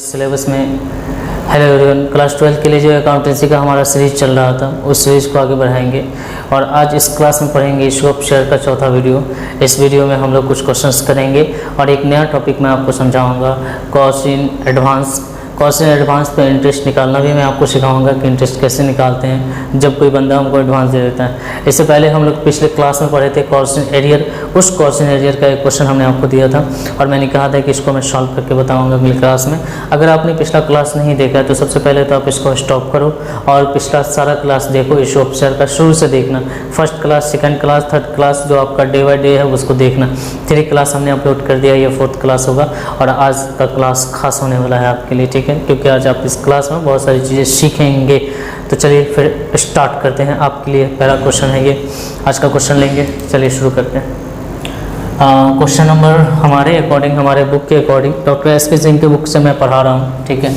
Syllabus में hello everyone, class 12 के लिए जो अकाउंटेंसी का हमारा सीरीज चल रहा था उस सीरीज को आगे बढ़ाएंगे और आज इस क्लास में पढ़ेंगे इशू ऑफ शेयर का चौथा वीडियो। इस वीडियो में हम लोग कुछ क्वेश्चंस करेंगे और एक नया टॉपिक मैं आपको समझाऊंगा, cost in advance. Cost in advance पे इंटरेस्ट निकालना भी मैं आपको सिखाऊंगा कि इंटरेस्ट कैसे निकालते हैं जब कोई बंदा हमको एडवांस दे देता है। इससे पहले हम लोग पिछले क्लास में पढ़े थे कॉस्ट इन एरियर। उस कॉस्ट इन एरियर का एक क्वेश्चन हमने आपको दिया था और मैंने कहा था कि इसको मैं सॉल्व करके बताऊंगा अगली क्लास में। अगर आपने पिछला क्लास नहीं देखा है तो सबसे पहले तो आप इसको स्टॉप करो और पिछला सारा क्लास देखो। इशू ऑफ शेयर का शुरू से देखना, first class, second class, third class जो आपका डे बाय डे है उसको देखना। 3 क्लास हमने अपलोड कर दिया, ये 4th क्लास होगा और आज का क्लास खास होने वाला है आपके लिए, ठीक है, क्योंकि आज आप इस क्लास में बहुत सारी चीज़ें सीखेंगे। तो चलिए फिर स्टार्ट करते हैं। आपके लिए पहला क्वेश्चन है ये, आज का क्वेश्चन लेंगे। चलिए शुरू करते हैं। क्वेश्चन नंबर हमारे अकॉर्डिंग, हमारे बुक के अकॉर्डिंग, डॉक्टर एस.के. सिंह के बुक से मैं पढ़ा रहा हूँ, ठीक है।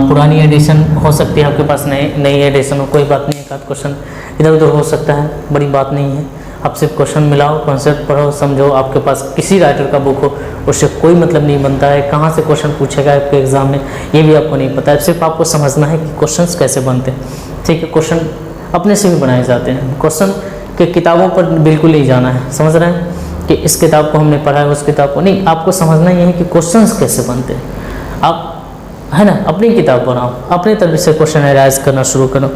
पुरानी एडिशन हो सकती है आपके पास, नई एडिशन हो, कोई बात नहीं, एक आध क्वेश्चन इधर उधर हो सकता है, बड़ी बात नहीं है। आप सिर्फ क्वेश्चन मिलाओ, कॉन्सेप्ट पढ़ो, समझो। आपके पास किसी राइटर का बुक हो उससे कोई मतलब नहीं बनता है कहाँ से क्वेश्चन पूछेगा आपके एग्जाम में, ये भी आपको नहीं पता है। सिर्फ आपको समझना है कि क्वेश्चंस कैसे बनते हैं, ठीक है। क्वेश्चन अपने से भी बनाए जाते हैं, क्वेश्चन के किताबों पर बिल्कुल नहीं जाना है, समझ रहे हैं कि इस किताब को हमने पढ़ा है उस किताब को नहीं। आपको समझना ही है कि क्वेश्चंस कैसे बनते हैं। आप है ना, अपनी किताब बनाओ, अपने तरफ से क्वेश्चन एनालाइज करना शुरू करो।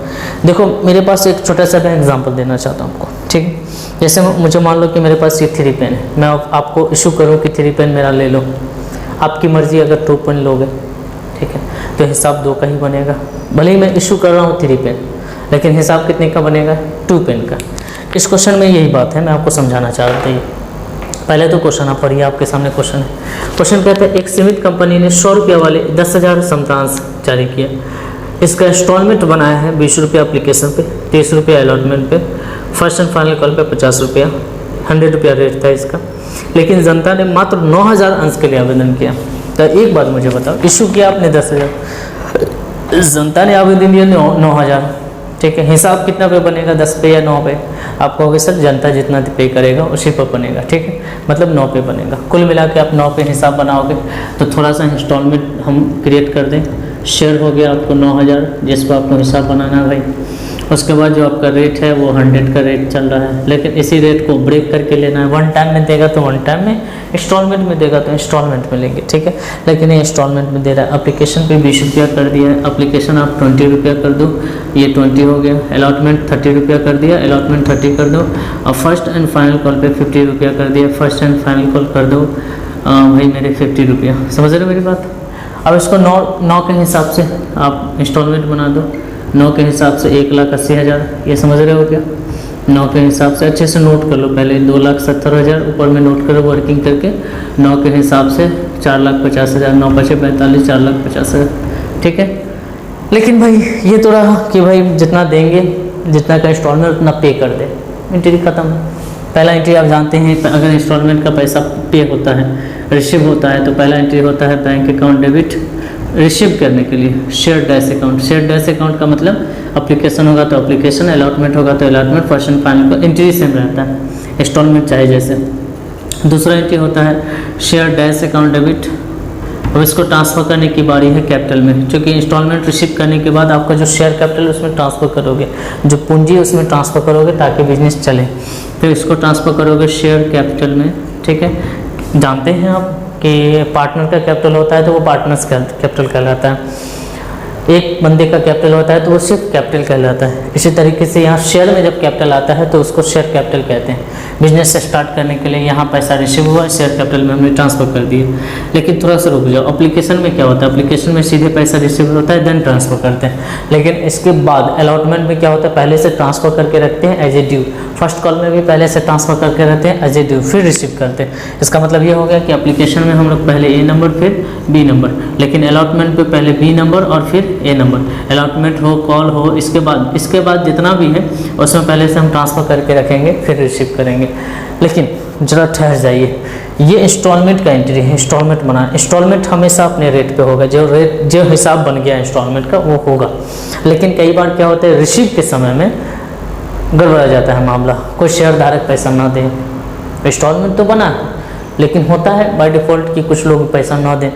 देखो मेरे पास एक छोटा सा मैं एग्जांपल देना चाहता हूँ आपको, ठीक है। जैसे मुझे मान लो कि मेरे पास ये 3 पेन है, मैं आपको इशू करूँ कि 3 पेन मेरा ले लो, आपकी मर्जी। अगर 2 पेन लोगे, ठीक है, तो हिसाब 2 का ही बनेगा। भले ही मैं इशू कर रहा हूँ 3 पेन, लेकिन हिसाब कितने का बनेगा? 2 पेन का। इस क्वेश्चन में यही बात है, मैं आपको समझाना चाह रहा था। पहले तो क्वेश्चन आप पढ़िए, आपके सामने क्वेश्चन है। क्वेश्चन कहते हैं एक सीमित कंपनी ने 100 रुपये वाले 10,000 समतांश जारी किया। इसका इंस्टॉलमेंट बनाया है 20 रुपये एप्लीकेशन पे, 30 रुपये अलॉटमेंट पे, फर्स्ट एंड फाइनल कॉल पे 50 रुपया, 100 रुपया रेट था इसका। लेकिन जनता ने मात्र 9,000 अंश के लिए आवेदन किया। तो एक बात मुझे बताओ, इशू किया आपने 10,000, जनता ने आवेदन दिया 9,000, ठीक है। हिसाब कितना पे बनेगा? 10 पे या 9 पे? आप कहोगे सर जनता जितना पे करेगा उसी पर बनेगा, ठीक है, मतलब 9 पे बनेगा। कुल मिला के आप 9 पे हिसाब बनाओगे तो थोड़ा सा इंस्टॉलमेंट हम क्रिएट कर दें। शेयर हो गया आपको 9,000, जिस पर आपको हिसाब बनाना है भाई। उसके बाद जो आपका रेट है वो 100 का रेट चल रहा है, लेकिन इसी रेट को ब्रेक करके लेना है। 1 टाइम में देगा तो 1 टाइम में, इंस्टॉलमेंट में देगा तो इंस्टॉलमेंट में लेंगे, ठीक है। लेकिन ये इंस्टॉलमेंट में दे रहा है। एप्लीकेशन पे 20 रुपया कर दिया है, एप्लीकेशन आप 20 रुपया कर दो, ये 20 हो गया। अलॉटमेंट 30 रुपया कर दिया, अलॉटमेंट 30 कर दो। और फर्स्ट एंड फाइनल कॉल पे 50 रुपया कर दिया, फर्स्ट एंड फाइनल कॉल कर दो भाई मेरे 50 रुपया। समझ रहे हो मेरी बात? अब इसको 9 के हिसाब से आप इंस्टॉलमेंट बना दो। 9 के हिसाब से 1,80,000, ये समझ रहे हो क्या? 9 के हिसाब से अच्छे से नोट कर लो पहले, 2,70,000 ऊपर में नोट करो वर्किंग करके। 9 के हिसाब से 4,50,000, 9 × 45, 4,50,000, ठीक है। लेकिन भाई ये तो रहा कि भाई जितना देंगे, जितना का इंस्टॉलमेंट उतना पे कर दे, एंट्री खत्म। पहला एंट्री आप जानते हैं, अगर इंस्टॉलमेंट का पैसा पे होता है, रिसीव होता है, तो पहला एंट्री होता है बैंक अकाउंट डेबिट रिसीव करने के लिए share dash account. Share dash account का मतलब एप्लीकेशन होगा तो एप्लीकेशन, अलॉटमेंट होगा तो अलॉटमेंट, फर्स्ट एंड फाइनल का एंट्री सेम रहता है, इंस्टॉलमेंट चाहे जैसे। दूसरा एंट्री होता है शेयर डैश अकाउंट डेबिट, और इसको ट्रांसफ़र करने की बारी है कैपिटल में, क्योंकि इंस्टॉलमेंट रिसीव करने के बाद आपका जो शेयर कैपिटल उसमें ट्रांसफ़र करोगे, जो पूंजी उसमें ट्रांसफ़र करोगे ताकि बिजनेस चले, तो इसको ट्रांसफ़र करोगे शेयर कैपिटल में, ठीक है। जानते हैं आप कि पार्टनर का कैपिटल होता है तो वो पार्टनर्स कैपिटल कहलाता है, एक बंदे का कैपिटल होता है तो वो सिर्फ कैपिटल कहलाता है। इसी तरीके से यहाँ शेयर में जब कैपिटल आता है तो उसको शेयर कैपिटल कहते हैं। बिजनेस स्टार्ट करने के लिए यहाँ पैसा रिसीव हुआ, शेयर कैपिटल में हमने ट्रांसफ़र कर दिए। लेकिन थोड़ा सा रुक जाओ, एप्लीकेशन में क्या होता है? एप्लीकेशन में सीधे पैसा रिसीव होता है देन ट्रांसफ़र करते हैं। लेकिन इसके बाद अलॉटमेंट में क्या होता है? पहले से ट्रांसफ़र करके रखते हैं as a due. First call में भी पहले से ट्रांसफ़र करके रखते हैं एज ए ड्यू, फिर रिसीव करते हैं। इसका मतलब ये हो गया कि एप्लीकेशन में हम लोग पहले ए नंबर फिर बी नंबर, लेकिन अलॉटमेंट पे पहले बी नंबर और फिर ए नंबर। अलॉटमेंट हो, कॉल हो, इसके बाद जितना भी है उसमें पहले से हम ट्रांसफ़र करके रखेंगे फिर रिसीव करेंगे। लेकिन जरा ठहर जाइए, ये इंस्टॉलमेंट का एंट्री है, इंस्टॉलमेंट बना। इंस्टॉलमेंट हमेशा अपने रेट पे होगा, जो हिसाब बन गया इंस्टॉलमेंट का वो होगा। लेकिन कई बार क्या होता है, रिसीव के समय में गड़बड़ा जाता है मामला, कोई शेयर धारक पैसा ना दे। इंस्टॉलमेंट तो बना है लेकिन होता है बाय डिफ़ॉल्ट कि कुछ लोग पैसा ना दें,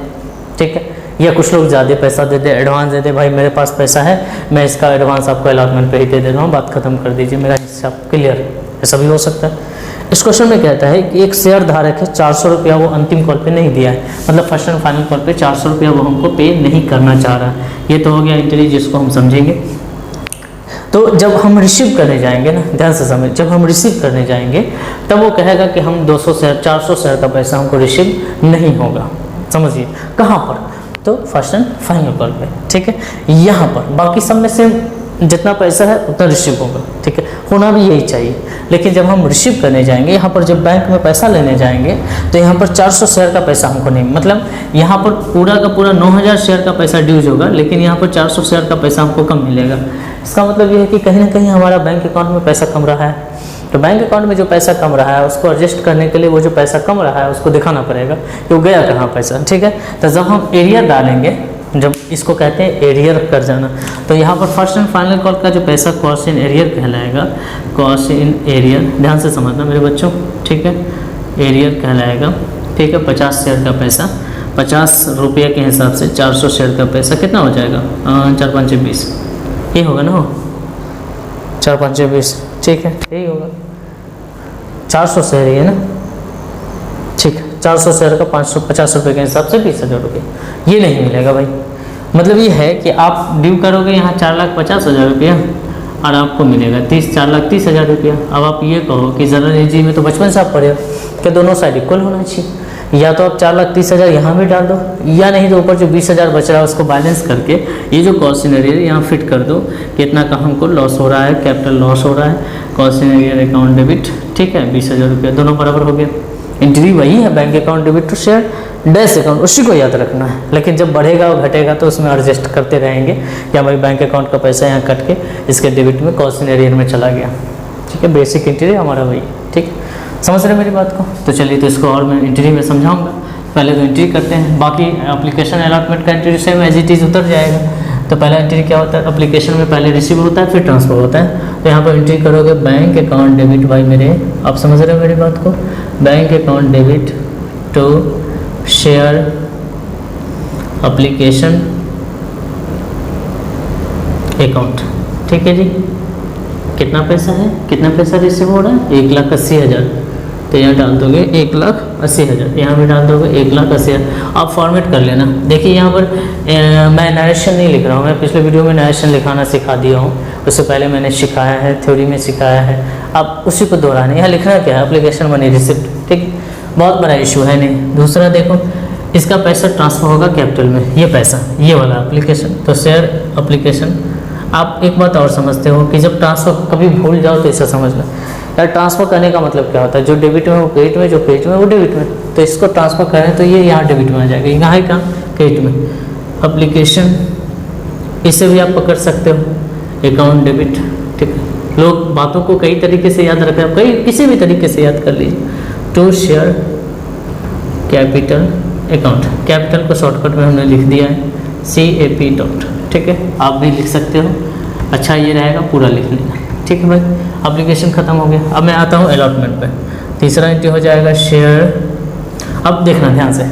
ठीक है। या कुछ लोग ज़्यादा पैसा दे दे, एडवांस दे दे, भाई मेरे पास पैसा है, मैं इसका एडवांस आपको अलॉटमेंट पे ही दे रहा हूँ, बात खत्म कर दीजिए, मेरा हिस्सा क्लियर, ऐसा भी हो सकता है। इस क्वेश्चन में कहता है कि एक शेयर धारक है, 400 रुपया वो अंतिम कॉल पे नहीं दिया है, मतलब फर्स्ट एंड फाइनल कॉल पे 400 रुपया वो हमको पे नहीं करना चाह रहा है। ये तो हो गया एंट्री, जिसको हम समझेंगे। तो जब हम रिसीव करने जाएंगे ना, ध्यान से समझ, जब हम रिसीव करने जाएंगे तब वो कहेगा कि हम 200 शेयर 400 शेयर का पैसा हमको रिसीव नहीं होगा। समझिए कहाँ पर, तो फर्स्ट एंड फाइनल कॉल पे, ठीक है। यहाँ पर बाकी सब में से जितना पैसा है उतना रिसीव होगा, ठीक है, होना भी यही चाहिए। लेकिन जब हम रिसीव करने जाएंगे, यहाँ पर जब बैंक में पैसा लेने जाएंगे तो यहाँ पर 400 शेयर का पैसा हमको नहीं, मतलब यहाँ पर पूरा का पूरा 9000 शेयर का पैसा ड्यूज होगा, लेकिन यहाँ पर 400 शेयर का पैसा हमको कम मिलेगा। इसका मतलब ये है कि कहीं ना कहीं हमारा बैंक अकाउंट में पैसा कम रहा है। तो बैंक अकाउंट में जो पैसा कम रहा है उसको एडजस्ट करने के लिए वो जो पैसा कम रहा है उसको दिखाना पड़ेगा कि वो गया कहाँ पैसा, ठीक है। तो जब हम एरियर डालेंगे, जब इसको कहते हैं एरियर कर जाना, तो यहाँ पर फर्स्ट एंड फाइनल कॉल का जो पैसा कॉस्ट इन एरियर कहलाएगा, कॉस्ट इन एरियर, ध्यान से समझना मेरे बच्चों, ठीक है, एरियर कहलाएगा, ठीक है। 50 शेयर का पैसा, 50 रुपये के हिसाब से 400 शेयर का पैसा कितना हो जाएगा, 4 5 20, ये होगा ना, 4 5 20, ठीक है, यही होगा। 400 शेयर है ना, ठीक है, 400 शेयर का 550 रुपये के हिसाब से 20,000 रुपये, ये नहीं मिलेगा भाई। मतलब ये है कि आप ड्यू करोगे यहाँ 4,50,000 रुपया और आपको मिलेगा 4,30,000 रुपया। अब आप ये कहो कि जनरल जी में तो बचपन से आप पढ़े हो कि दोनों साइड इक्वल होना चाहिए, या तो आप 4,30,000 यहाँ भी डाल दो, या नहीं तो ऊपर जो 20,000 बच रहा है उसको बैलेंस करके ये जो कॉस्ट इन एरियर यहाँ फिट कर दो, कितना का हमको लॉस हो रहा है, कैपिटल लॉस हो रहा है, cost in arrear account debit, ठीक है, 20,000 रुपया, दोनों बराबर हो गया। एंट्री वही है, bank account debit to share dash account, उसी को याद रखना है। लेकिन जब बढ़ेगा और घटेगा तो उसमें एडजस्ट करते रहेंगे कि हमारी बैंक अकाउंट का पैसा यहाँ कट के इसके डेबिट में कॉस्ट इन एरियर में चला गया, ठीक है। बेसिक एंट्री हमारा वही, ठीक, समझ रहे मेरी बात को। तो चलिए, तो इसको और मैं एंट्री में समझाऊंगा। पहले तो एंट्री करते हैं, बाकी एप्लीकेशन अलॉटमेंट का entry same as it is उतर जाएगा। तो पहला एंट्री क्या होता है, एप्लीकेशन में पहले रिसीव होता है फिर ट्रांसफर होता है। तो यहाँ पर एंट्री करोगे बैंक अकाउंट डेबिट, भाई मेरे आप समझ रहे हो मेरी बात को, bank account debit to share application account, ठीक है जी। कितना पैसा है, कितना पैसा रिसीव हो रहा है, 1,80,000, तो यहाँ डाल दोगे 1,80,000, यहाँ भी डाल दोगे 1,80,000। आप फॉर्मेट कर लेना। देखिए यहाँ पर मैं नरेशन नहीं लिख रहा हूँ, मैं पिछले वीडियो में नरेशन लिखाना सिखा दिया हूँ, उससे पहले मैंने सिखाया है, थ्योरी में सिखाया है, आप उसी को दोहराना। यहाँ लिखना क्या है, एप्लीकेशन मनी रिसिप्ट, ठीक, बहुत बड़ा इशू है नहीं। दूसरा देखो, इसका पैसा ट्रांसफर होगा कैपिटल में, ये पैसा, ये वाला एप्लीकेशन, तो शेयर एप्लीकेशन। आप एक बात और समझते हो कि जब ट्रांसफ़र कभी भूल जाओ तो ऐसा समझना यार, ट्रांसफ़र करने का मतलब क्या होता है, जो डेबिट में वो क्रेडिट में, जो क्रेडिट में वो डेबिट में, तो इसको ट्रांसफ़र करें तो ये यहाँ डेबिट में आ जाएगा, यहाँ है कहाँ, क्रेडिट में। एप्लीकेशन, इससे भी आप पकड़ सकते हो अकाउंट डेबिट, ठीक है। लोग बातों को कई तरीके से याद रखें, कई किसी भी तरीके से याद कर लीजिए। To share capital account, capital को शॉर्टकट में हमने लिख दिया है CAP डॉट, ठीक है, आप भी लिख सकते हो। अच्छा ये रहेगा, पूरा लिख लेना, ठीक है भाई। एप्लीकेशन खत्म हो गया। अब मैं आता हूँ अलॉटमेंट पे। तीसरा एंट्री हो जाएगा शेयर। अब देखना ध्यान से,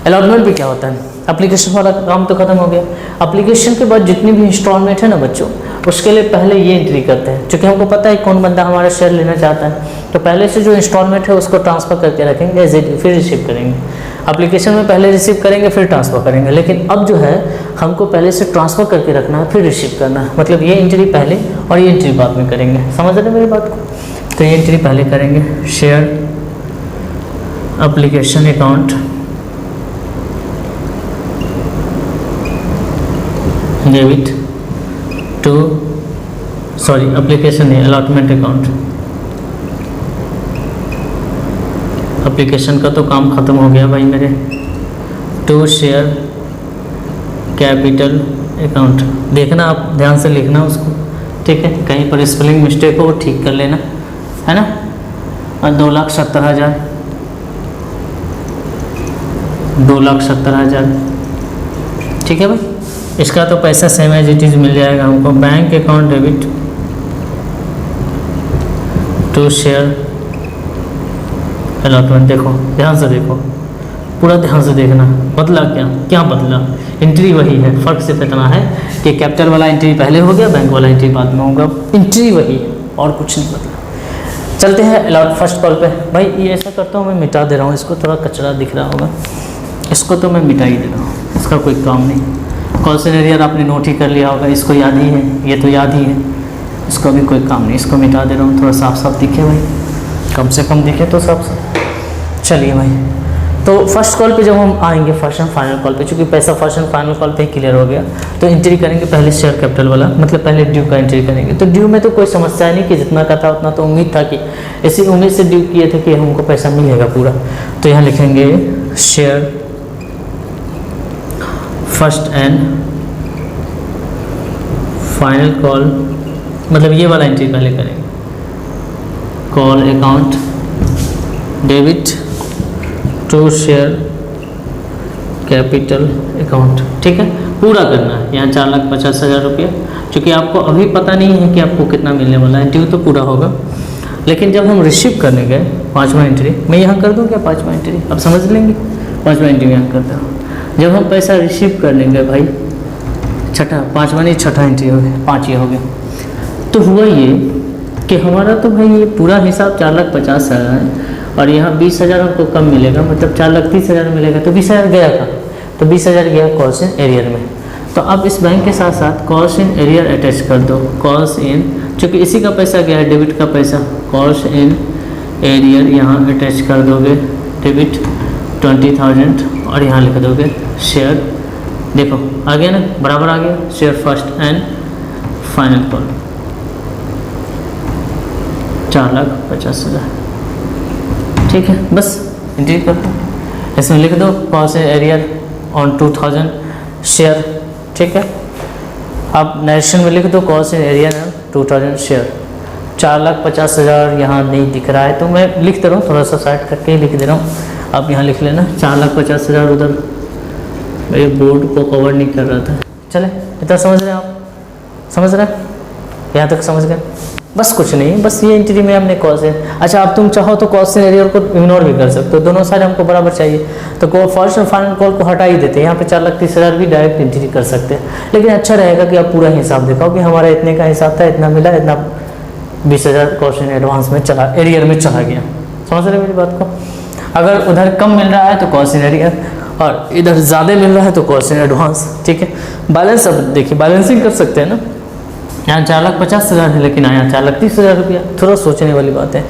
अलॉटमेंट पे क्या होता है, एप्लीकेशन वाला काम तो खत्म हो गया। एप्लीकेशन के बाद जितनी भी इंस्टॉलमेंट है ना बच्चों, उसके लिए पहले ये एंट्री करते हैं, क्योंकि हमको पता है कौन बंदा हमारा शेयर लेना चाहता है, तो पहले से जो इंस्टॉलमेंट है उसको ट्रांसफ़र करके रखेंगे, फिर रिसीव करेंगे। एप्लीकेशन में पहले रिसीव करेंगे फिर ट्रांसफ़र करेंगे, लेकिन अब जो है हमको पहले से ट्रांसफ़र करके रखना है फिर रिसीव करना है, मतलब ये एंट्री पहले और ये एंट्री बाद में करेंगे। समझ रहे मेरी बात को। तो ये एंट्री पहले करेंगे, share application account debit to, sorry application नहीं, अलॉटमेंट अकाउंट। एप्लीकेशन का तो काम ख़त्म हो गया भाई मेरे। टू शेयर कैपिटल अकाउंट, देखना आप ध्यान से लिखना उसको, ठीक है, कहीं पर स्पेलिंग मिस्टेक हो वो ठीक कर लेना, है ना। और 2,70,000, 2,70,000, ठीक है भाई। इसका तो पैसा सेम एज इट इज़ मिल जाएगा हमको। Bank account debit to share allotment, देखो ध्यान से देखो, पूरा ध्यान से देखना। बदला क्या, क्या बदला? एंट्री वही है, फ़र्क सिर्फ इतना है कि कैपिटल वाला एंट्री पहले हो गया, बैंक वाला एंट्री बाद में होगा। एंट्री वही है और कुछ नहीं बदला। चलते हैं अलाउड फर्स्ट कॉल पे। भाई ये ऐसा करता हूँ, मैं मिटा दे रहा हूँ इसको, थोड़ा कचरा दिख रहा होगा, इसको तो मैं मिटा ही दे रहा हूँ, इसका कोई काम नहीं। कॉल सिनेरियर आपने नोट ही कर लिया होगा, इसको याद ही है, ये तो याद ही है, इसको भी कोई काम नहीं, इसको मिटा दे रहा हूँ, थोड़ा साफ साफ दिखे भाई, कम से कम दिखे तो साफ साफ। चलिए भाई, तो फर्स्ट कॉल पे जब हम आएंगे, फर्स्ट एंड फाइनल कॉल पे, चूँकि पैसा फर्स्ट एंड फाइनल कॉल पे क्लियर हो गया, तो एंट्री करेंगे पहले शेयर कैपिटल वाला, मतलब पहले ड्यू का एंट्री करेंगे। तो ड्यू में तो कोई समस्या नहीं कि जितना का था उतना, तो उम्मीद था कि इसी उम्मीद से ड्यू किए थे कि हमको पैसा मिलेगा पूरा। तो यहाँ लिखेंगे share first and final call, मतलब ये वाला एंट्री पहले करेंगे। Call account debit to share capital account, ठीक है, पूरा करना है। यहाँ 4,50,000 रुपया, क्योंकि आपको अभी पता नहीं है कि आपको कितना मिलने वाला है, ड्यू तो पूरा होगा। लेकिन जब हम रिसीव करने गए, पाँचवा एंट्री मैं यहाँ कर दूँ क्या? पाँचवा एंट्री आप समझ लेंगे, पाँचवा एंट्री यहाँ करता हूँ। जब हम पैसा रिसीव करने गए भाई, छठा, पाँचवा नहीं छठा एंट्री हो गया, 5 ये हो गया। तो हुआ ये कि हमारा तो भाई ये पूरा हिसाब 4,50,000 है, और यहाँ 20,000 हमको कम मिलेगा, मतलब 4,30,000 मिलेगा। तो 20,000 गया था, तो 20,000 गया कॉस्ट इन एरियर में। तो अब इस बैंक के साथ साथ कॉस्ट इन एरियर अटैच कर दो। कॉस्ट इन, चूँकि इसी का पैसा गया है, डेबिट का पैसा, कॉस्ट इन एरियर यहाँ अटैच कर दोगे, डेबिट 20,000, और यहाँ लिख दोगे शेयर, देखो आ गया ना, बराबर आ गया, share first and final call 4,50,000, ठीक है। बस एंट्री कर दो, इसमें लिख दो cost in arrear on 2,000 share, ठीक है। अब नरेशन में लिख दो कॉस्ट इन एरियर 2,000 शेयर। 4,50,000 यहाँ नहीं दिख रहा है, तो मैं लिख दे रहा हूँ, थोड़ा सा साइड करके ही लिख दे रहा हूँ, आप यहाँ लिख लेना। 4,50,000 उधर मेरे बोर्ड को कवर नहीं कर रहा था। चले, इतना समझ रहे हैं आप? समझ रहे हैं? यहाँ तक समझ गए? बस कुछ नहीं, बस ये एंट्री में हमने कॉस्ट है। अच्छा, आप तुम चाहो तो कॉस्ट इन एरियर को इग्नोर भी कर सकते हो, दोनों साइड हमको बराबर चाहिए, तो फर्स्ट और फाइनल कॉल को हटा ही देते हैं। यहाँ पे 4,30,000 भी डायरेक्ट एंट्री कर सकते हैं, लेकिन अच्छा रहेगा कि आप पूरा हिसाब दिखाओ कि हमारा इतने का हिसाब था, इतना मिला, इतना 20,000 कॉस्ट इन एडवांस में चला, एरियर में चला गया। समझ रहे मेरी बात को? अगर उधर कम मिल रहा है तो कॉस्ट इन एरियर, और इधर ज़्यादा मिल रहा है तो कॉस्ट इन एडवांस, ठीक है। बैलेंस अब देखिए, बैलेंसिंग कर सकते हैं ना। यहाँ 4,50,000 है, लेकिन यहाँ 4,30,000 रुपया। थोड़ा सोचने वाली बात है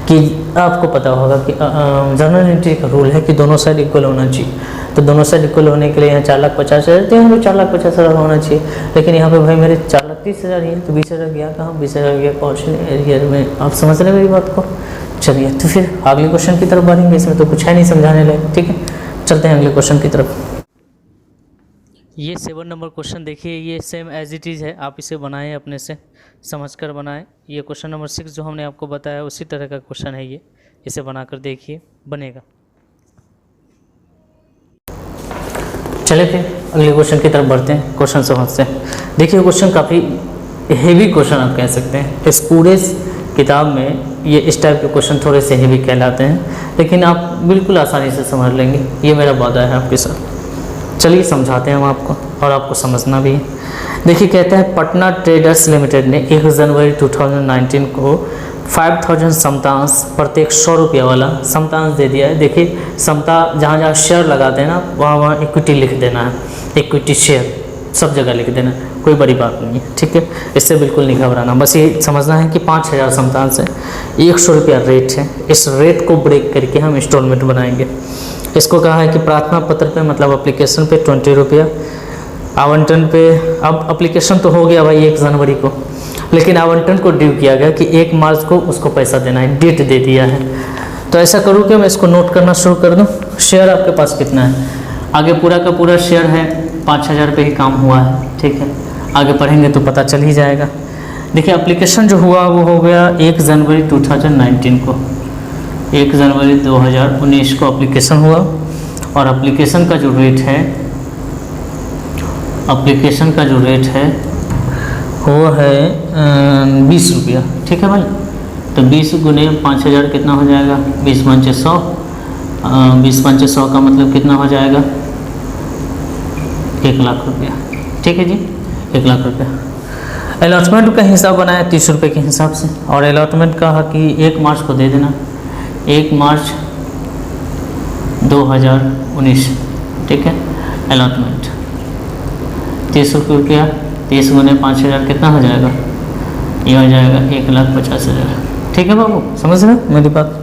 कि आपको पता होगा कि जनरल एंट्री का रूल है कि दोनों साइड इक्वल होना चाहिए, तो दोनों साइड इक्वल होने के लिए यहाँ 4,50,000 तो यहाँ पे 4,50,000 होना चाहिए, लेकिन यहाँ पे भाई मेरे 4,30,000 ही है, तो 20,000 गया कहाँ? 20,000 गया कॉस्ट इन एरियर में। आप समझ रहे हैं मेरी बात को? चलिए, तो फिर अगले क्वेश्चन की तरफ बढ़ेंगे, इसमें तो कुछ है नहीं समझाने लगे, ठीक है। चलते हैं अगले क्वेश्चन की तरफ। ये 7 नंबर क्वेश्चन देखिए, ये सेम एज इट इज़ है, आप इसे बनाएं, अपने से समझकर बनाएं। ये क्वेश्चन नंबर 6 जो हमने आपको बताया उसी तरह का क्वेश्चन है ये, इसे बनाकर देखिए, बनेगा। चलिए फिर अगले क्वेश्चन की तरफ बढ़ते हैं, क्वेश्चन समझते हैं। देखिए क्वेश्चन काफ़ी हेवी क्वेश्चन आप कह सकते हैं, इस पूरे किताब में ये इस टाइप के क्वेश्चन थोड़े से हेवी कहलाते हैं, लेकिन आप बिल्कुल आसानी से समझ लेंगे, ये मेरा वादा है आपके साथ। चलिए समझाते हैं हम आपको, और आपको समझना भी है। देखिए कहता है पटना ट्रेडर्स लिमिटेड ने 1 जनवरी 2019 को 5,000 समतांश प्रत्येक 100 रुपया वाला समतांश दे दिया है। देखिए समता जहाँ जहाँ शेयर लगाते हैं ना, वहाँ वहाँ इक्विटी लिख देना है, इक्विटी शेयर सब जगह लिख देना, कोई बड़ी बात नहीं है, ठीक है। इससे बिल्कुल नहीं घबराना, बस ये समझना है कि 5,000 समतांश है, 100 रुपया रेट है, इस रेट को ब्रेक करके हम इंस्टॉलमेंट बनाएंगे। इसको कहा है कि प्रार्थना पत्र पे मतलब एप्लीकेशन पे 20 रुपया, आवंटन पे, अब एप्लीकेशन तो हो गया भाई 1 जनवरी को, लेकिन आवंटन को ड्यू किया गया कि 1 मार्च को उसको पैसा देना है, डेट दे दिया है। तो ऐसा करूँ कि मैं इसको नोट करना शुरू कर दूँ। शेयर आपके पास कितना है? आगे पूरा का पूरा शेयर है 5,000 रुपये ही काम हुआ है, ठीक है। आगे पढ़ेंगे तो पता चल ही जाएगा। देखिए एप्लीकेशन जो हुआ वो हो गया 1 जनवरी 2019 को, 1 जनवरी 2019 को एप्लीकेशन हुआ, और एप्लीकेशन का जो रेट है, एप्लीकेशन का जो रेट है वो है 20 रुपया, ठीक है भाई। तो 20 गुने 5,000 कितना हो जाएगा? 20 × 100, 20 पंचे 100 का मतलब कितना हो जाएगा, 1 लाख रुपया। ठीक है जी, 1 लाख रुपया। अलॉटमेंट का हिसाब बनाया 30 रुपये के हिसाब से, और अलॉटमेंट का कि 1 मार्च को दे देना, 1 मार्च 2019। ठीक है, अलॉटमेंट 30 रुपया, 30 गुने 5000 कितना हो जाएगा, ये हो जाएगा 1,50,000। ठीक है बाबू, समझ रहे हो मेरी बात।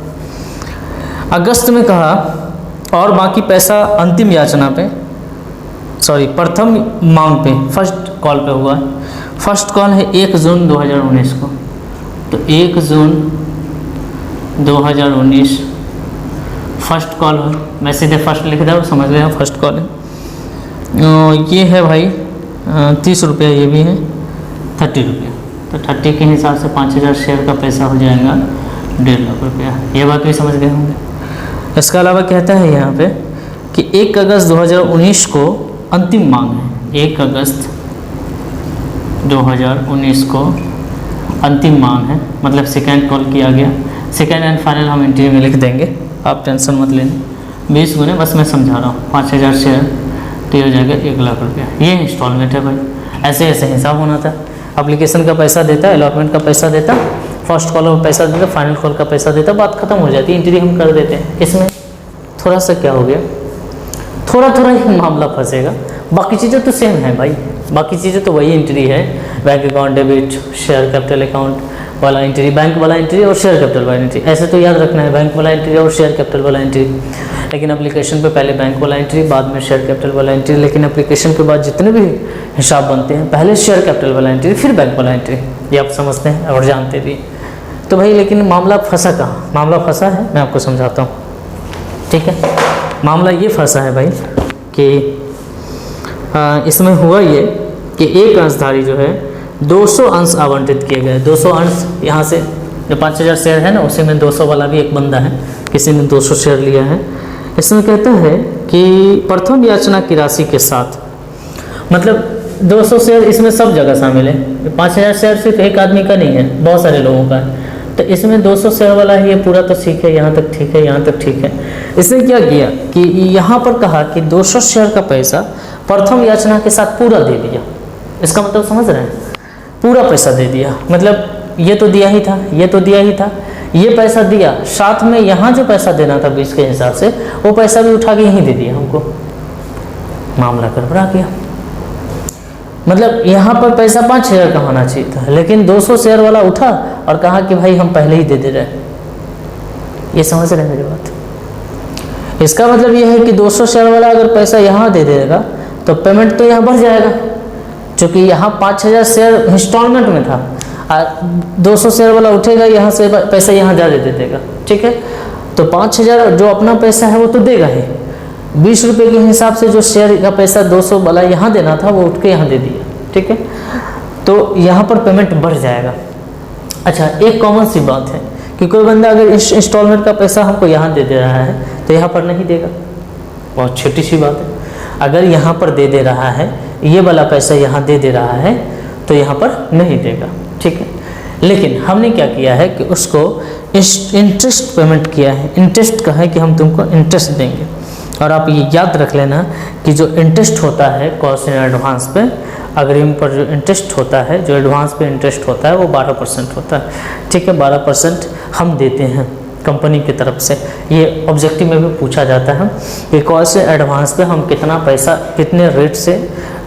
अगस्त में कहा और बाकी पैसा अंतिम याचना पे, सॉरी प्रथम मांग पे, फर्स्ट कॉल पे हुआ। फर्स्ट कॉल है 1 जून 2019 को, तो 1 जून 2019 फर्स्ट कॉल है। मैं सीधे फर्स्ट लिख रहा हूँ, समझ रहे हो, फर्स्ट कॉल है। ये है भाई 30 रुपये, ये भी है 30 रुपये, तो 30 के हिसाब से 5000 शेयर का पैसा हो जाएगा 1.5 लाख रुपया। ये बात भी समझ गए होंगे। इसके अलावा कहता है यहाँ पे कि 1 अगस्त 2019 को अंतिम मांग है, 1 अगस्त 2019 को अंतिम मांग है, मतलब सेकेंड कॉल किया गया। सेकेंड एंड फाइनल हम एंट्री में लिख देंगे, आप टेंशन मत लेना। 20 गुने, बस मैं समझा रहा हूँ, 5000 शेयर, तो ये हो जाएगा 1 लाख रुपया। ये इंस्टॉलमेंट है भाई, ऐसे ऐसे हिसाब होना था। एप्लीकेशन का पैसा देता, अलॉटमेंट का पैसा देता, फर्स्ट कॉल का पैसा देता, फाइनल कॉल का पैसा देता, बात खत्म हो जाती है, एंट्री हम कर देते हैं। इसमें थोड़ा सा क्या हो गया, थोड़ा थोड़ा ही मामला फंसेगा, बाकी चीज़ें तो सेम है भाई, बाकी चीज़ें तो वही एंट्री है। Bank account debit, share capital account वाला एंट्री, बैंक वाला एंट्री और शेयर कैपिटल वाला एंट्री, ऐसे तो याद रखना है, बैंक वाला एंट्री और शेयर कैपिटल वाला एंट्री। लेकिन एप्लीकेशन पे पहले बैंक वाला एंट्री, बाद में शेयर कैपिटल वाला एंट्री। लेकिन एप्लीकेशन के बाद जितने भी हिसाब बनते हैं, पहले शेयर कैपिटल वाला एंट्री, फिर बैंक वाला एंट्री। ये आप समझते हैं और जानते भी। तो भाई लेकिन मामला फंसा कहाँ, मामला फंसा है, मैं आपको समझाता हूँ। ठीक है, मामला ये फंसा है भाई कि इसमें हुआ ये कि एक अंशधारी जो है 200 अंश आवंटित किए गए। 200 अंश यहाँ से जो 5000 शेयर है ना, उसी में 200 वाला भी एक बंदा है, किसी ने 200 शेयर लिया है। इसमें कहता है कि प्रथम याचना की राशि के साथ, मतलब 200 शेयर इसमें सब जगह शामिल है। 5000 शेयर सिर्फ एक आदमी का नहीं है, बहुत सारे लोगों का है। तो इसमें 200 शेयर वाला है, ये पूरा तो ठीक है, यहाँ तक ठीक है, यहाँ तक ठीक है। इसने क्या किया कि यहाँ पर कहा कि 200 शेयर का पैसा प्रथम याचना के साथ पूरा दे दिया। इसका मतलब समझ रहे हैं, पूरा पैसा दे दिया, मतलब ये तो दिया ही था, ये तो दिया ही था, ये पैसा दिया, साथ में यहाँ जो पैसा देना था 20 के हिसाब से, वो पैसा भी उठा के यहीं दे दिया हमको। मामला गड़बड़ा गया। मतलब यहाँ पर पैसा 5000 का होना चाहिए था, लेकिन 200 शेयर वाला उठा और कहा कि भाई हम पहले ही दे दे रहे हैं। ये समझ रहे हैं मेरी बात। इसका मतलब ये है कि 200 शेयर वाला अगर पैसा यहाँ दे देगा तो पेमेंट तो यहाँ बढ़ जाएगा, क्योंकि यहाँ 5000 शेयर इंस्टॉलमेंट में था, और 200 शेयर वाला उठेगा यहाँ से, पैसा यहाँ ज़्यादा दे देगा। ठीक है, तो 5000 जो अपना पैसा है वो तो देगा ही, 20 रुपये के हिसाब से जो शेयर का पैसा 200 वाला यहाँ देना था वो उठ के यहाँ दे दिया। ठीक है, तो यहाँ पर पेमेंट बढ़ जाएगा। अच्छा, एक कॉमन सी बात है कि कोई बंदा अगर इंस्टॉलमेंट का पैसा हमको यहाँ दे रहा है तो यहाँ पर नहीं देगा, बहुत छोटी सी बात है। अगर यहाँ पर दे रहा है, ये वाला पैसा यहाँ दे रहा है, तो यहाँ पर नहीं देगा। ठीक है, लेकिन हमने क्या किया है कि उसको इंटरेस्ट पेमेंट किया है। इंटरेस्ट का है कि हम तुमको इंटरेस्ट देंगे, और आप ये याद रख लेना कि जो इंटरेस्ट होता है कॉस्ट इन एडवांस पे, अग्रिम पर जो इंटरेस्ट होता है, जो एडवांस पे इंटरेस्ट होता है, वो 12% होता है। ठीक है, 12% हम देते हैं कंपनी की तरफ से। ये ऑब्जेक्टिव में भी पूछा जाता है कि कॉस्ट एडवांस पे हम कितना पैसा, कितने रेट से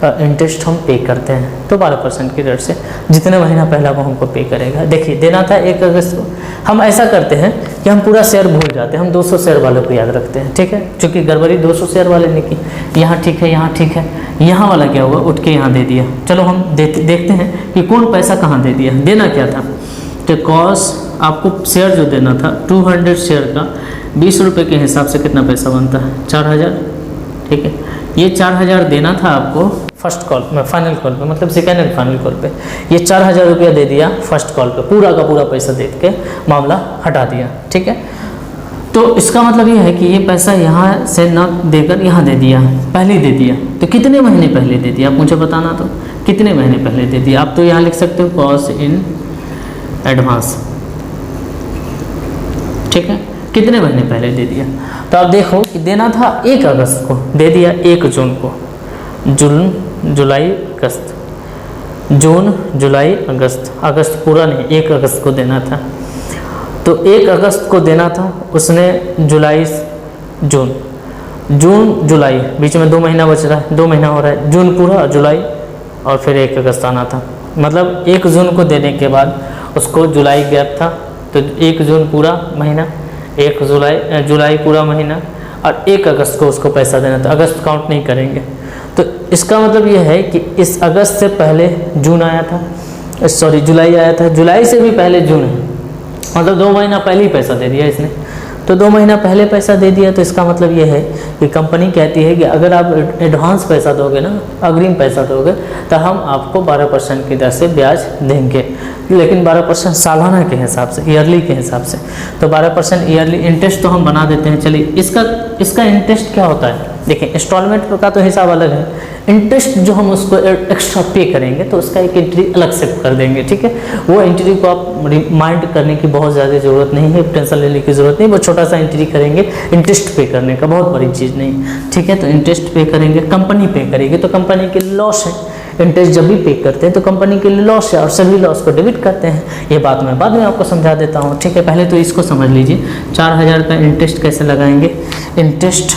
इंटरेस्ट हम पे करते हैं, तो 12% की रेट से जितने महीना पहला वो हमको पे करेगा। देखिए, देना था 1 अगस्त को, हम ऐसा करते हैं कि हम पूरा शेयर भूल जाते हैं, हम 200 शेयर वालों को याद रखते हैं। ठीक है, क्योंकि गड़बड़ी 200 शेयर वाले ने की, यहाँ ठीक है, यहाँ ठीक है, यहाँ वाला क्या हुआ, उठ के यहाँ दे दिया। चलो हम देखते हैं कि कौन पैसा कहाँ दे दिया। देना क्या था, तो कॉस्ट आपको शेयर जो देना था 200 शेयर का 20 रुपये के हिसाब से कितना पैसा बनता है, 4000। ठीक है, ये 4000 देना था आपको फर्स्ट कॉल में, फाइनल कॉल पे, मतलब सेकेंड एंड फाइनल कॉल पे। ये 4000 रुपया दे दिया फर्स्ट कॉल पे, पूरा का पूरा पैसा दे के मामला हटा दिया। ठीक है, तो इसका मतलब ये है कि ये पैसा यहाँ से ना देकर यहाँ दे दिया, पहले दे दिया। तो कितने महीने पहले दे दिया, आप मुझे बताना, तो कितने महीने पहले दे दिया। आप तो यहाँ लिख सकते हो कॉस्ट इन एडवांस। ठीक है, कितने महीने पहले दे दिया। तो आप देखो कि देना था 1 अगस्त को, दे दिया 1 जून को। जून, जुलाई, अगस्त, जून, जुलाई, अगस्त, अगस्त पूरा नहीं, 1 अगस्त को देना था। तो 1 अगस्त को देना था उसने, जुलाई, जून, जून, जुलाई, बीच में 2 महीना बच रहा है, 2 महीना हो रहा है, जून पूरा, जुलाई और फिर 1 अगस्त आना था। मतलब 1 जून को देने के बाद उसको जुलाई गैप था, तो 1 जून पूरा महीना, 1 जुलाई पूरा महीना और 1 अगस्त को उसको पैसा देना था। अगस्त काउंट नहीं करेंगे। तो इसका मतलब ये है कि इस अगस्त से पहले जून आया था, सॉरी जुलाई आया था, जुलाई से भी पहले जून है, मतलब 2 महीना पहले ही पैसा दे दिया इसने। तो 2 महीना पहले पैसा दे दिया, तो इसका मतलब ये है कि कंपनी कहती है कि अगर आप एडवांस पैसा दोगे ना, अग्रिम पैसा दोगे, तो हम आपको 12% की दर से ब्याज देंगे, लेकिन 12% सालाना के हिसाब से, ईयरली के हिसाब से। तो 12% ईयरली इंटरेस्ट तो हम बना देते हैं। चलिए इसका इंटरेस्ट क्या होता है, देखिए इंस्टॉलमेंट का तो हिसाब अलग है, इंटरेस्ट जो हम उसको एक्स्ट्रा पे करेंगे तो उसका एक एंट्री अलग से कर देंगे, ठीक है। वो एंट्री को आप रिमाइंड करने की बहुत ज़्यादा ज़रूरत नहीं है, टेंशन लेने की ज़रूरत नहीं, वो छोटा सा एंट्री करेंगे, इंटरेस्ट पे करने का, बहुत बड़ी चीज़ नहीं, ठीक है। तो इंटरेस्ट पे करेंगे, कंपनी पे करेगी तो कंपनी के लॉस है, इंटरेस्ट जब भी पे करते हैं तो कंपनी के लिए लॉस है और सभी लॉस को डेबिट करते हैं। ये बात मैं बाद में आपको समझा देता हूँ, ठीक है। पहले तो इसको समझ लीजिए, 4000 का इंटरेस्ट कैसे लगाएंगे। इंटरेस्ट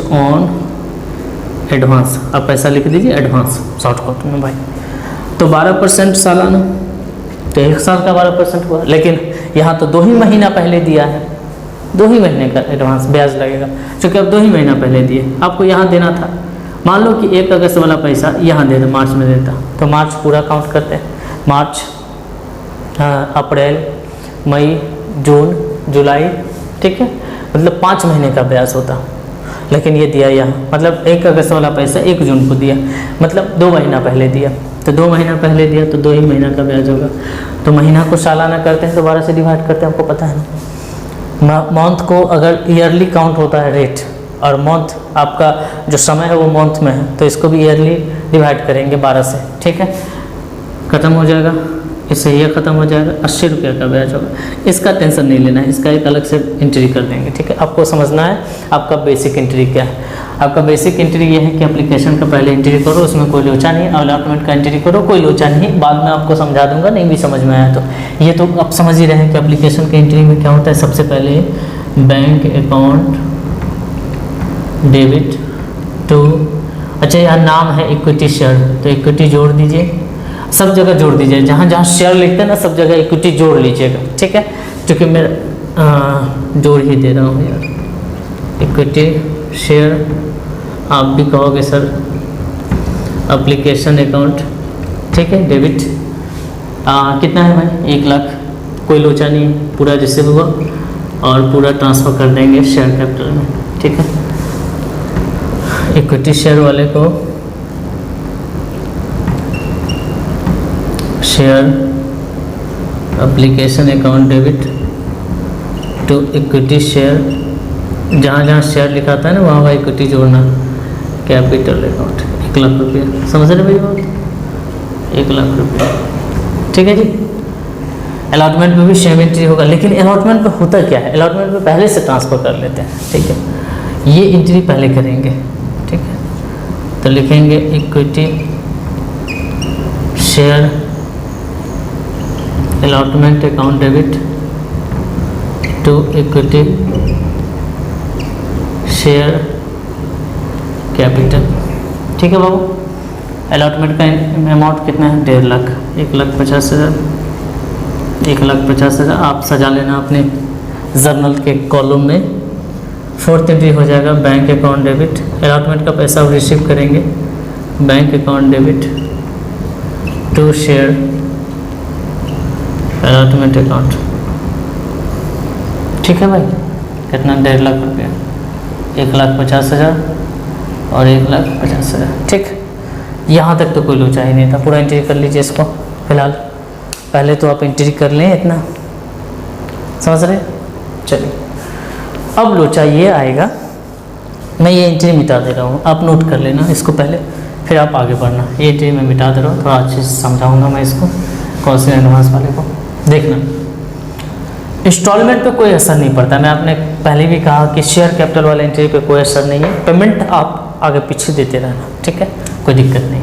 ऑन एडवांस, आप पैसा लिख दीजिए एडवांस शॉर्टकट में भाई। तो 12% सालाना, तो 1 साल का 12% हुआ, लेकिन यहाँ तो 2 ही महीना पहले दिया है, 2 ही महीने का एडवांस ब्याज लगेगा, क्योंकि अब 2 ही महीना पहले दिए, आपको यहाँ देना था। मान लो कि 1 अगस्त वाला पैसा यहाँ दे दो, मार्च में देता, तो मार्च पूरा काउंट करते हैं, मार्च, अप्रैल, मई, जून, जुलाई, ठीक है, मतलब 5 महीने का ब्याज होता, लेकिन ये दिया यहाँ, मतलब 1 अगस्त वाला पैसा 1 जून को दिया, मतलब 2 महीना पहले दिया, तो 2 महीना पहले दिया तो 2 ही महीना का ब्याज होगा। तो महीना को सालाना करते हैं तो 12 से डिवाइड करते हैं, आपको पता है ना। मंथ को अगर ईयरली काउंट होता है रेट, और मंथ आपका जो समय है वो मंथ में है, तो इसको भी ईयरली डिवाइड करेंगे 12 से, ठीक है, ख़त्म हो जाएगा, इससे ये ख़त्म हो जाएगा, 80 रुपये का ब्याज होगा। इसका टेंशन नहीं लेना है, इसका एक अलग से एंट्री कर देंगे, ठीक है। आपको समझना है आपका बेसिक एंट्री क्या है। आपका बेसिक एंट्री ये है कि एप्लीकेशन का पहले एंट्री करो, उसमें कोई लोचा नहीं, अलॉटमेंट का एंट्री करो, कोई लोचा नहीं, बाद में आपको समझा दूंगा, नहीं भी समझ में आया तो। ये तो आप समझ ही रहे हैं कि एप्लीकेशन के एंट्री में क्या होता है। सबसे पहले बैंक अकाउंट डेबिट टू, अच्छा यहाँ नाम है इक्विटी शेयर, तो इक्विटी जोड़ दीजिए, सब जगह जोड़ दीजिए, जहाँ जहाँ शेयर लिखते हैं ना सब जगह इक्विटी जोड़ लीजिएगा, ठीक है, क्योंकि मैं जोड़ ही दे रहा हूँ यार, इक्विटी शेयर, आप भी कहोगे सर एप्लीकेशन अकाउंट, ठीक है, डेबिट कितना है भाई 1 लाख, कोई लोचा नहीं, पूरा रिसीव हुआ और पूरा ट्रांसफ़र कर देंगे शेयर कैपिटल में, ठीक है। इक्विटी शेयर वाले को share application account debit to equity share, जहाँ जहाँ शेयर लिखा था ना वहाँ वहाँ इक्विटी जोड़ना, कैपिटल अकाउंट 1 लाख रुपया, समझ रहे भाई बात, 1 लाख रुपया, ठीक है जी। अलॉटमेंट में भी सेम एंट्री होगा, लेकिन अलॉटमेंट में होता क्या है, अलॉटमेंट में पहले से ट्रांसफ़र कर लेते हैं, ठीक है, ये एंट्री पहले करेंगे, ठीक है। तो लिखेंगे equity share allotment account debit to equity share capital, ठीक है बाबू। अलॉटमेंट का अमाउंट कितना है 1.5 लाख, 1,50,000, 1,50,000 आप सजा लेना अपने जर्नल के कॉलम में। 4th एंट्री हो जाएगा बैंक अकाउंट डेबिट, अलॉटमेंट का पैसा रिसीव करेंगे, bank account debit to share allotment account, ठीक है भाई, कितना 1.5 लाख रुपया, 1,50,000 और 1,50,000, ठीक। यहाँ तक तो कोई लोचा ही नहीं था, पूरा एंट्री कर लीजिए इसको फिलहाल, पहले तो आप एंट्री कर लें इतना, समझ रहे। चलिए अब लोचा ये आएगा, मैं ये एंट्री मिटा दे रहा हूँ, आप नोट कर लेना इसको पहले, फिर आप आगे बढ़ना। ये एंट्री मैं मिटा दे रहा हूँ, थोड़ा अच्छे से समझाऊँगा मैं इसको, कॉस्ट एडवांस वाले को देखना। इंस्टॉलमेंट पे कोई असर नहीं पड़ता। मैं आपने पहले भी कहा कि शेयर कैपिटल वाला एंट्री पे कोई असर नहीं है, पेमेंट आप आगे पीछे देते रहना, ठीक है, कोई दिक्कत नहीं।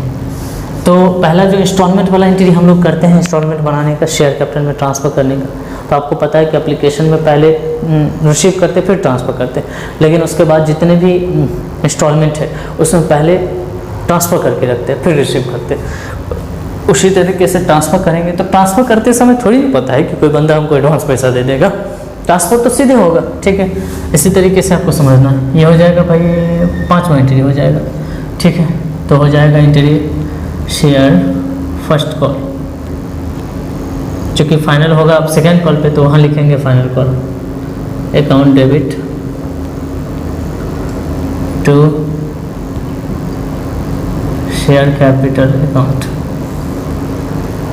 तो पहला जो इंस्टॉलमेंट वाला एंट्री हम लोग करते हैं इंस्टॉलमेंट बनाने का, शेयर कैपिटल में ट्रांसफ़र करने का, तो आपको पता है कि एप्लीकेशन में पहले रिसीव करते फिर ट्रांसफ़र करते, लेकिन उसके बाद जितने भी इंस्टॉलमेंट है उसमें पहले ट्रांसफ़र करके रखते फिर रिसीव करते। उसी तरीके से ट्रांसफ़र करेंगे तो ट्रांसफ़र करते समय थोड़ी पता है कि कोई बंदा हमको एडवांस पैसा दे देगा, ट्रांसफ़र तो सीधे होगा, ठीक है। इसी तरीके से आपको समझना है। ये हो जाएगा भाई 5वां एंट्री हो जाएगा, ठीक है। तो हो जाएगा एंट्री शेयर फर्स्ट कॉल, चूँकि फाइनल होगा अब सेकेंड कॉल पे, तो वहाँ लिखेंगे final call account debit to share capital account,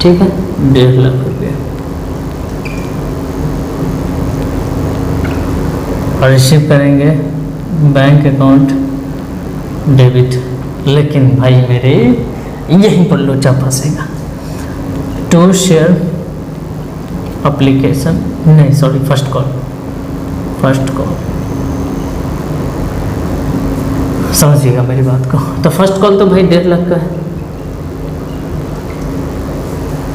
ठीक है, 1.5 लाख रुपये, और रिसीव करेंगे बैंक अकाउंट डेबिट। लेकिन भाई मेरे यहीं पर लोचा फंसेगा। टू शेयर एप्लीकेशन नहीं, सॉरी, फर्स्ट कॉल समझिएगा मेरी बात को। तो फर्स्ट कॉल तो भाई 1.5 लाख का है,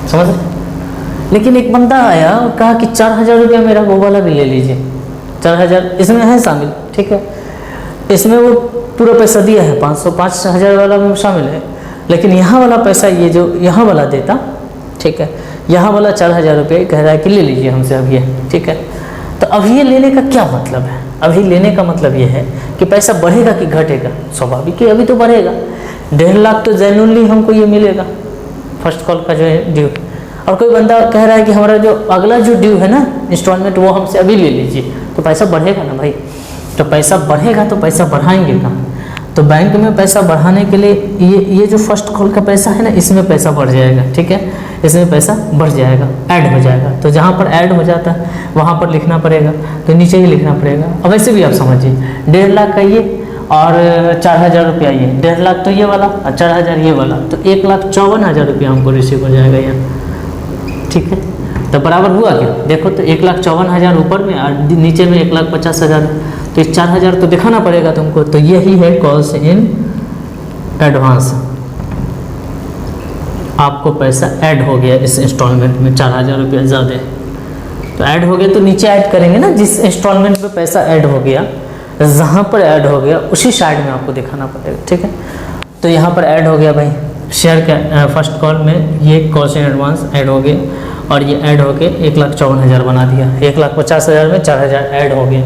समझ रहे। लेकिन एक बंदा आया और कहा कि 4,000 रुपया मेरा वो वाला भी ले लीजिए, 4,000 इसमें है शामिल, ठीक है, इसमें वो पूरा पैसा दिया है, 5,000 वाला में शामिल है, लेकिन यहाँ वाला पैसा ये जो यहाँ वाला देता, ठीक है, यहाँ वाला 4,000 रुपये कह रहा है कि ले लीजिए हमसे अब ये, ठीक है। तो अब ये लेने का क्या मतलब है? अभी लेने का मतलब ये है कि पैसा बढ़ेगा कि घटेगा, स्वाभाविक है अभी तो बढ़ेगा। 1.5 लाख तो जेन्युइनली हमको ये मिलेगा फर्स्ट कॉल का जो है ड्यू, और कोई बंदा कह रहा है कि हमारा जो अगला जो ड्यू है ना इंस्टॉलमेंट वो हमसे अभी ले लीजिए, तो पैसा बढ़ेगा ना भाई। तो पैसा बढ़ेगा तो पैसा बढ़ाएंगे कहाँ? तो बैंक में पैसा बढ़ाने के लिए ये जो फर्स्ट कॉल का पैसा है ना, इसमें पैसा बढ़ जाएगा, ठीक है, इसमें पैसा बढ़ जाएगा, ऐड हो जाएगा। तो जहाँ पर ऐड हो जाता है वहाँ पर लिखना पड़ेगा, तो नीचे ही लिखना पड़ेगा। अब ऐसे भी आप समझिए 1.5 लाख का ये और 4,000 रुपया ये, 1.5 लाख तो ये वाला और 4,000 ये वाला, तो 1,54,000 रुपया हमको रिसीव हो जाएगा यहाँ, ठीक है। तो बराबर हुआ क्या? देखो तो 1,54,000 ऊपर में और नीचे में 1,50,000, तो 4,000 तो दिखाना पड़ेगा तुमको। तो यही है कॉल्स इन एडवांस, आपको पैसा ऐड हो गया इस इंस्टॉलमेंट में, 4,000 रुपया ज़्यादा है तो ऐड हो गया, तो नीचे ऐड करेंगे ना, जिस इंस्टॉलमेंट में पैसा ऐड हो गया, जहाँ पर ऐड हो गया उसी साइड में आपको दिखाना पड़ेगा, ठीक है। तो यहाँ पर ऐड हो गया भाई शेयर का फर्स्ट कॉल में ये कॉल्स इन एडवांस ऐड हो गया, और ये ऐड होके 1,54,000 बना दिया। 1,50,000 में 4,000 ऐड हो गया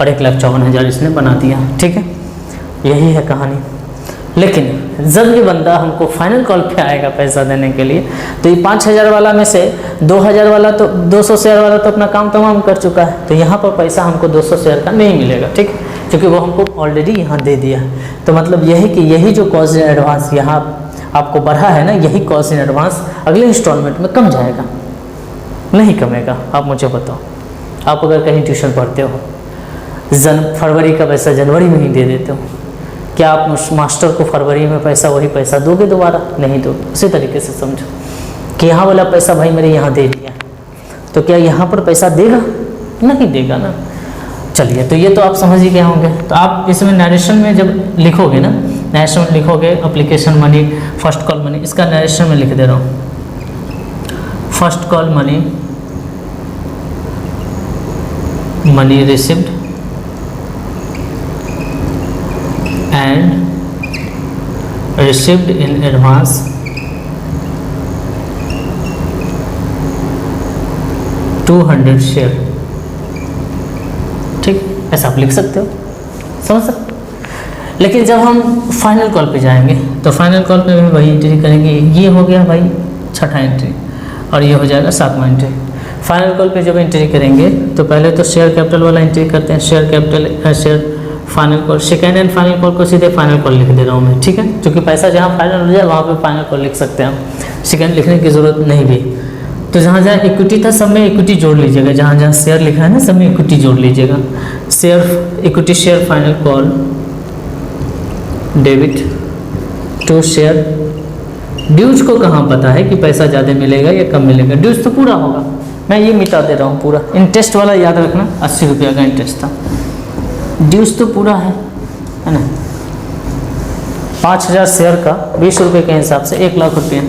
और 1,54,000 इसने बना दिया, ठीक है। यही है कहानी। लेकिन जब ये बंदा हमको फाइनल कॉल पे आएगा पैसा देने के लिए, तो ये 5,000 वाला में से 2,000 वाला तो 200 शेयर वाला तो अपना काम तमाम कर चुका है, तो यहाँ पर पैसा हमको 200 शेयर का नहीं मिलेगा, ठीक है, क्योंकि वो हमको ऑलरेडी यहाँ दे दिया। तो मतलब यही कि यही जो कॉस्ट इन एडवांस यहाँ आपको बढ़ा है ना, यही कॉस्ट इन एडवांस अगले इंस्टॉलमेंट में कम जाएगा, नहीं कमेगा। आप मुझे बताओ, आप अगर कहीं ट्यूशन पढ़ते हो, फरवरी का पैसा जनवरी में ही दे देते हो, क्या आप मास्टर को फरवरी में पैसा वही पैसा दोगे दोबारा? नहीं दो। उसी तरीके से समझो कि यहाँ वाला पैसा भाई मेरे यहाँ दे दिया, तो क्या यहाँ पर पैसा देगा? नहीं देगा ना। चलिए, तो ये तो आप समझ ही गए होंगे। तो आप इसमें नरेशन में जब लिखोगे ना, नरेशन में लिखोगे application money, first call money, इसका नरेशन में लिख दे रहा हूँ, first call money received and received in advance $200 share, ठीक, ऐसा आप लिख सकते हो, समझ सकते हो। लेकिन जब हम फाइनल कॉल पे जाएंगे तो फाइनल कॉल पे भी वही एंट्री करेंगे। ये हो गया भाई 6ठा एंट्री और ये हो जाएगा 7वां एंट्री। फाइनल कॉल पे जब एंट्री करेंगे तो पहले तो शेयर कैपिटल वाला एंट्री करते हैं, share capital share final call, second and final call को सीधे फाइनल कॉल लिख दे रहा हूँ मैं, ठीक है, क्योंकि पैसा जहाँ फाइनल हो जाए वहाँ पे फाइनल कॉल लिख सकते हैं हम, सेकेंड लिखने की ज़रूरत नहीं भी। तो जहाँ जहाँ इक्विटी था सब में इक्विटी जोड़ लीजिएगा, जहाँ जहाँ शेयर लिखा है ना सब में इक्विटी जोड़ लीजिएगा। Share equity share final call debit to share. Dues को कहाँ पता है कि पैसा ज़्यादा मिलेगा या कम मिलेगा? ड्यूज तो पूरा होगा, मैं ये मिटा दे रहा हूँ पूरा। इंटरेस्ट वाला याद रखना, 80 रुपया का इंटरेस्ट था। ड्यूज तो पूरा है ना, 5000 शेयर का 20 रुपये के हिसाब से 1 लाख रुपये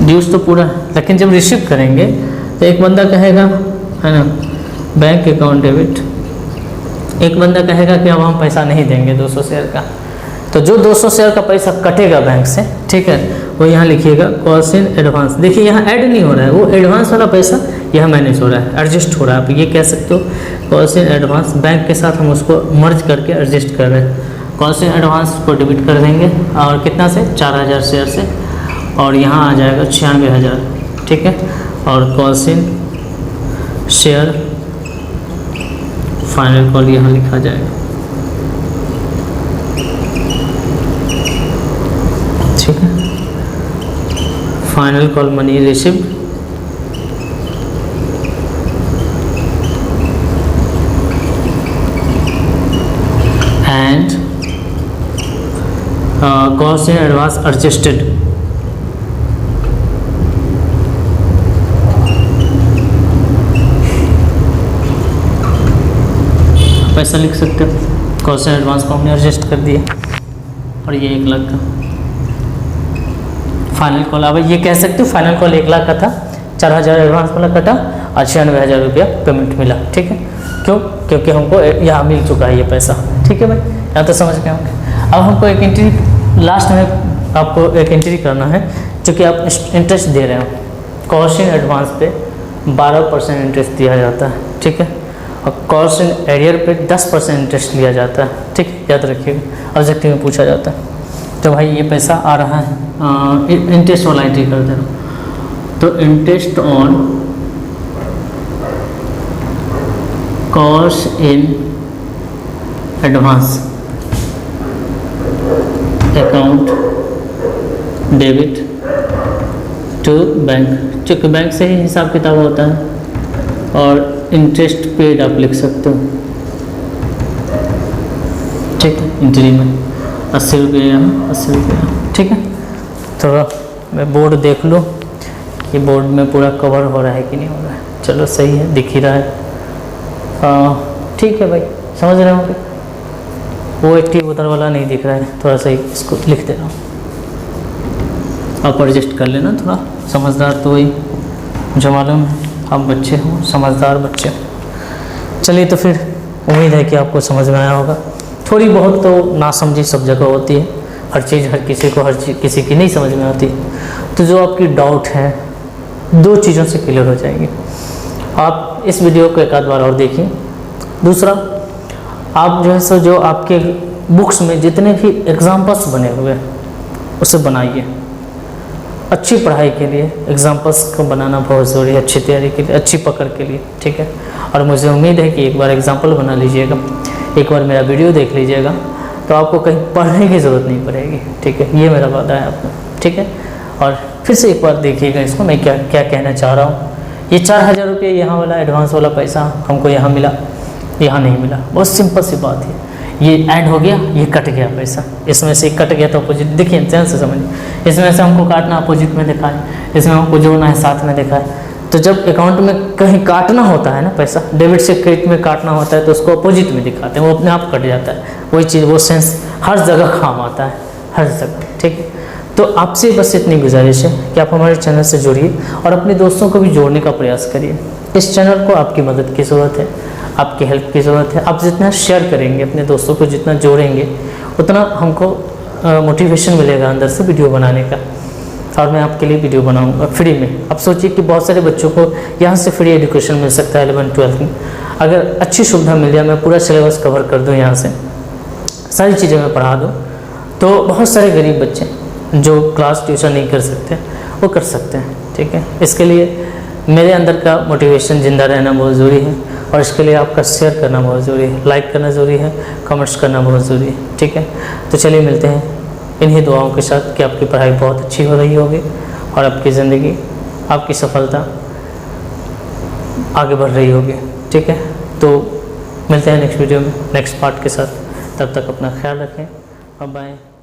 ड्यूज तो पूरा है। लेकिन जब रिसीव करेंगे तो एक बंदा कहेगा, है ना, बैंक अकाउंट डेबिट, एक बंदा कहेगा कि अब हम पैसा नहीं देंगे 200 शेयर का। तो जो 200 शेयर का पैसा कटेगा बैंक से, ठीक है, वो यहाँ लिखिएगा कॉस्ट इन एडवांस। देखिए यहाँ ऐड नहीं हो रहा है, वो एडवांस वाला पैसा यहाँ मैनेज हो रहा है, एडजस्ट हो रहा है। आप ये कह सकते हो कॉस्ट इन एडवांस, बैंक के साथ हम उसको मर्ज करके एडजस्ट कर रहे हैं। कॉस्ट इन एडवांस को डेबिट कर देंगे और कितना से 4000 शेयर से, और यहाँ आ जाएगा 96000, ठीक है। और cost in share final call यहाँ लिखा जाएगा, ठीक है। Final call money received and cost in advance adjusted. पैसा लिख सकते हो, कॉस्ट इन एडवांस को हमने एडजस्ट कर दिया, और ये 1 लाख का फाइनल कॉल। अब ये कह सकते हो फाइनल कॉल 1 लाख का था, 4000 एडवांस वाला कटा और 96,000 रुपया पेमेंट मिला, ठीक है। क्यों? क्योंकि हमको यहाँ मिल चुका है ये पैसा, ठीक है भाई, यहाँ तो समझ गए होंगे। अब हमको एक एंट्री लास्ट में आपको एक एंट्री करना है, चूँकि आप इंटरेस्ट दे रहे हो। कॉस्ट इन एडवांस पे 12% इंटरेस्ट दिया जाता है, ठीक है, और कॉस्ट इन एरियर पे 10% इंटरेस्ट लिया जाता है, ठीक है, याद रखिएगा, ऑब्जेक्टिव में पूछा जाता है। तो भाई ये पैसा आ रहा है, इंटरेस्ट वाला एंट्री कर दे रहा हूँ। तो interest on cost in advance account debit to bank, चूँकि बैंक से ही हिसाब किताब होता है, और इंटरेस्ट पेड आप लिख सकते हो, ठीक है। एंट्री में 80 रुपये यहाँ, 80 रुपये यहाँ, ठीक है। थोड़ा मैं बोर्ड देख लूँ कि बोर्ड में पूरा कवर हो रहा है कि नहीं हो रहा है। चलो सही है, दिख ही रहा है, ठीक है भाई, समझ रहे होंगे। वो 80 उधर वाला नहीं दिख रहा है, थोड़ा सही इसको लिख दे रहा हूँ, आप एडजस्ट कर लेना। थोड़ा समझदार तो वही, मुझे मालूम है आप बच्चे हो, समझदार बच्चे हो। चलिए तो फिर उम्मीद है कि आपको समझ में आया होगा। थोड़ी बहुत तो नासमझी सब जगह होती है, हर चीज़ हर किसी को हर चीज़ किसी की नहीं समझ में आती। तो जो आपकी डाउट है 2 चीज़ों से क्लियर हो जाएगी। आप इस वीडियो को एक आध बार और देखिए। दूसरा, आप जो है सो जो आपके बुक्स में जितने भी एग्जाम्पल्स बने हुए हैं उसे बनाइए। अच्छी पढ़ाई के लिए एग्जाम्पल्स को बनाना बहुत ज़रूरी है, अच्छी तैयारी के लिए, अच्छी पकड़ के लिए, ठीक है। और मुझे उम्मीद है कि एक बार एग्जाम्पल बना लीजिएगा, एक बार मेरा वीडियो देख लीजिएगा, तो आपको कहीं पढ़ने की ज़रूरत नहीं पड़ेगी, ठीक है। ये मेरा वादा है आपको, ठीक है। और फिर से एक बार देखिएगा इसको, मैं क्या क्या कहना चाह रहा हूँ। ये 4000 रुपये यहाँ वाला एडवांस वाला पैसा हमको यहाँ मिला, यहाँ नहीं मिला, बहुत सिंपल सी बात है। ये ऐड हो गया, ये कट गया पैसा, इसमें से कट गया तो अपोजिट, देखिए ध्यान से समझिए, इसमें से हमको काटना अपोजिट में दिखा है, इसमें हमको जोड़ना है साथ में दिखा है। तो जब अकाउंट में कहीं काटना होता है ना पैसा, डेबिट से क्रेडिट में काटना होता है, तो उसको अपोजिट में दिखाते हैं, वो अपने आप कट जाता है। वही चीज़, वो सेंस हर जगह काम आता है, हर जगह, ठीक है। तो आपसे बस इतनी गुजारिश है कि आप हमारे चैनल से जुड़िए और अपने दोस्तों को भी जोड़ने का प्रयास करिए। इस चैनल को आपकी मदद की ज़रूरत है, आपकी हेल्प की ज़रूरत है। आप जितना शेयर करेंगे अपने दोस्तों को, जितना जोड़ेंगे, उतना हमको मोटिवेशन मिलेगा अंदर से वीडियो बनाने का, और मैं आपके लिए वीडियो बनाऊंगा फ्री में। अब सोचिए कि बहुत सारे बच्चों को यहाँ से फ्री एजुकेशन मिल सकता है 11-12 में। अगर अच्छी सुविधा मिल जाए, मैं पूरा सिलेबस कवर कर दूँ, यहाँ से सारी चीज़ें मैं पढ़ा दूँ, तो बहुत सारे गरीब बच्चे जो क्लास ट्यूशन नहीं कर सकते वो कर सकते हैं, ठीक है। इसके लिए मेरे अंदर का मोटिवेशन ज़िंदा रहना बहुत ज़रूरी है, और इसके लिए आपका शेयर करना बहुत ज़रूरी है, लाइक करना ज़रूरी है, कमेंट्स करना बहुत ज़रूरी है, ठीक है। तो चलिए मिलते हैं इन्हीं दुआओं के साथ कि आपकी पढ़ाई बहुत अच्छी हो रही होगी और आपकी ज़िंदगी, आपकी सफलता आगे बढ़ रही होगी, ठीक है। तो मिलते हैं नेक्स्ट वीडियो में नेक्स्ट पार्ट के साथ। तब तक अपना ख्याल रखें, बाय बाय।